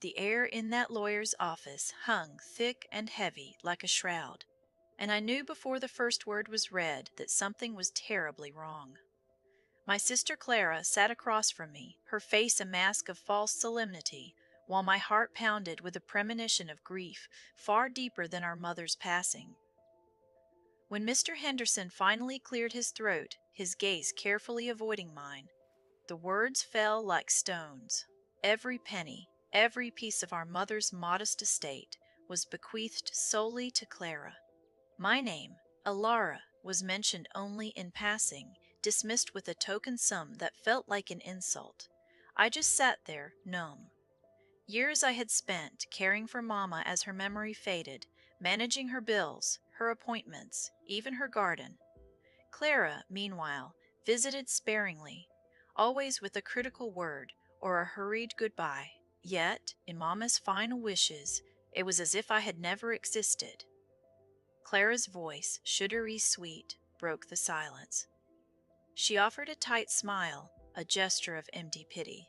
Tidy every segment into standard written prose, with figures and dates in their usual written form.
The air in that lawyer's office hung thick and heavy like a shroud, and I knew before the first word was read that something was terribly wrong. My sister Clara sat across from me, her face a mask of false solemnity, while my heart pounded with a premonition of grief far deeper than our mother's passing. When Mr. Henderson finally cleared his throat, his gaze carefully avoiding mine, the words fell like stones. Every penny, every piece of our mother's modest estate, was bequeathed solely to Clara. My name, Alara, was mentioned only in passing, dismissed with a token sum that felt like an insult. I just sat there, numb. Years I had spent caring for Mamma as her memory faded, managing her bills, her appointments, even her garden. Clara, meanwhile, visited sparingly, always with a critical word or a hurried goodbye. Yet, in Mamma's final wishes, it was as if I had never existed. Clara's voice, sugary sweet, broke the silence. She offered a tight smile, a gesture of empty pity.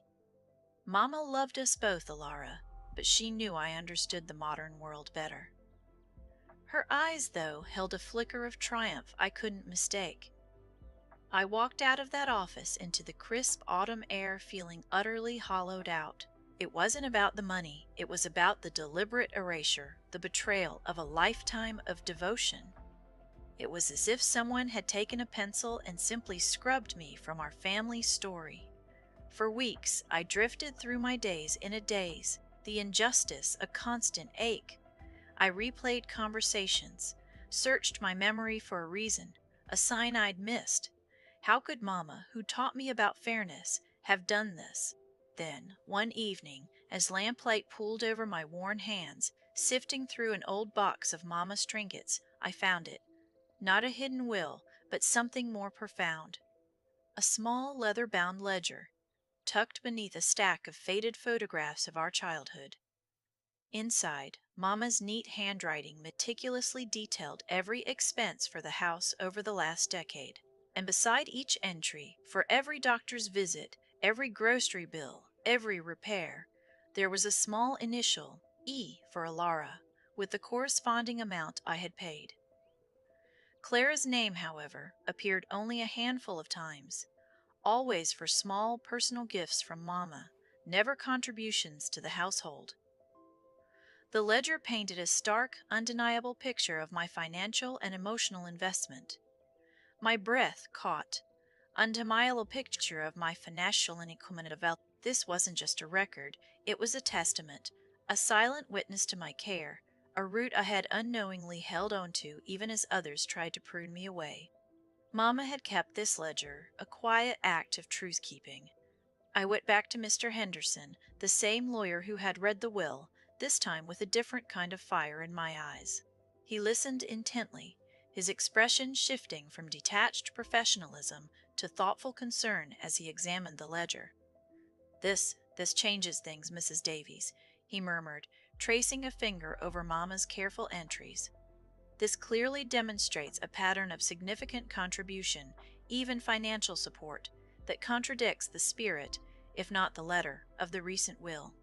Mamma loved us both, Alara, but she knew I understood the modern world better. Her eyes, though, held a flicker of triumph I couldn't mistake. I walked out of that office into the crisp autumn air feeling utterly hollowed out. It wasn't about the money, it was about the deliberate erasure, the betrayal of a lifetime of devotion. It was as if someone had taken a pencil and simply scrubbed me from our family story. For weeks I drifted through my days in a daze, the injustice a constant ache. I replayed conversations, searched my memory for a reason, a sign I'd missed. How could Mamma, who taught me about fairness, have done this? Then, one evening, as lamplight pooled over my worn hands, sifting through an old box of Mamma's trinkets, I found it. Not a hidden will, but something more profound. A small leather-bound ledger, tucked beneath a stack of faded photographs of our childhood. Inside, Mamma's neat handwriting meticulously detailed every expense for the house over the last decade. And beside each entry, for every doctor's visit, every grocery bill, every repair, there was a small initial, E for Alara, with the corresponding amount I had paid. Clara's name, however, appeared only a handful of times, always for small personal gifts from Mamma, never contributions to the household. The ledger painted a stark, undeniable picture of my financial and emotional investment. My breath caught. Undeniable picture of my financial and economic development. This wasn't just a record, it was a testament, a silent witness to my care, a root I had unknowingly held on to even as others tried to prune me away. Mamma had kept this ledger, a quiet act of truth-keeping. I went back to Mr. Henderson, the same lawyer who had read the will, this time with a different kind of fire in my eyes. He listened intently, his expression shifting from detached professionalism to thoughtful concern as he examined the ledger. This changes things, Mrs. Davies, he murmured, tracing a finger over Mamma's careful entries. This clearly demonstrates a pattern of significant contribution, even financial support, that contradicts the spirit, if not the letter, of the recent will.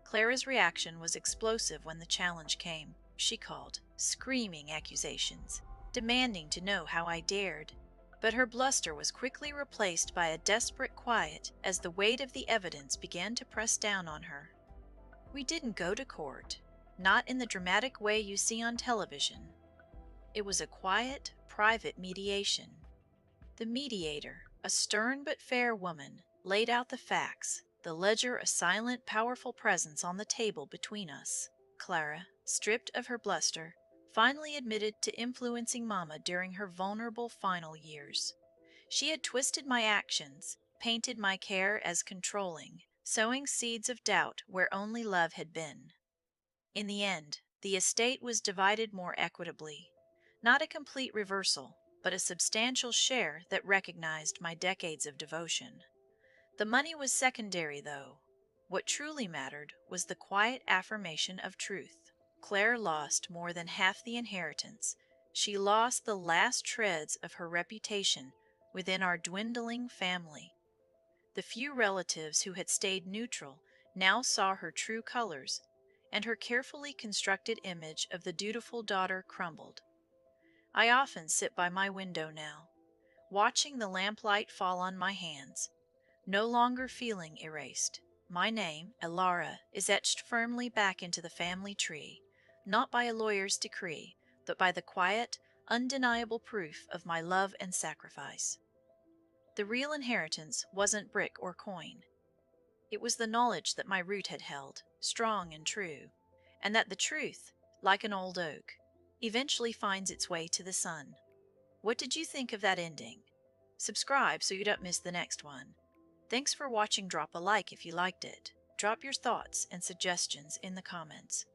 Clara's reaction was explosive when the challenge came. She called, screaming accusations, demanding to know how I dared. But her bluster was quickly replaced by a desperate quiet as the weight of the evidence began to press down on her. We didn't go to court, not in the dramatic way you see on television. It was a quiet, private mediation. The mediator, a stern but fair woman, laid out the facts, the ledger a silent, powerful presence on the table between us. Clara, stripped of her bluster, finally admitted to influencing Mamma during her vulnerable final years. She had twisted my actions, painted my care as controlling, sowing seeds of doubt where only love had been. In the end, the estate was divided more equitably. Not a complete reversal, but a substantial share that recognized my decades of devotion. The money was secondary, though. What truly mattered was the quiet affirmation of truth. Claire lost more than half the inheritance. She lost the last shreds of her reputation within our dwindling family. The few relatives who had stayed neutral now saw her true colors, and her carefully constructed image of the dutiful daughter crumbled. I often sit by my window now, watching the lamplight fall on my hands, no longer feeling erased. My name, Elara, is etched firmly back into the family tree, not by a lawyer's decree, but by the quiet, undeniable proof of my love and sacrifice. The real inheritance wasn't brick or coin. It was the knowledge that my root had held, strong and true, and that the truth, like an old oak, eventually finds its way to the sun. What did you think of that ending? Subscribe so you don't miss the next one. Thanks for watching. Drop a like if you liked it. Drop your thoughts and suggestions in the comments.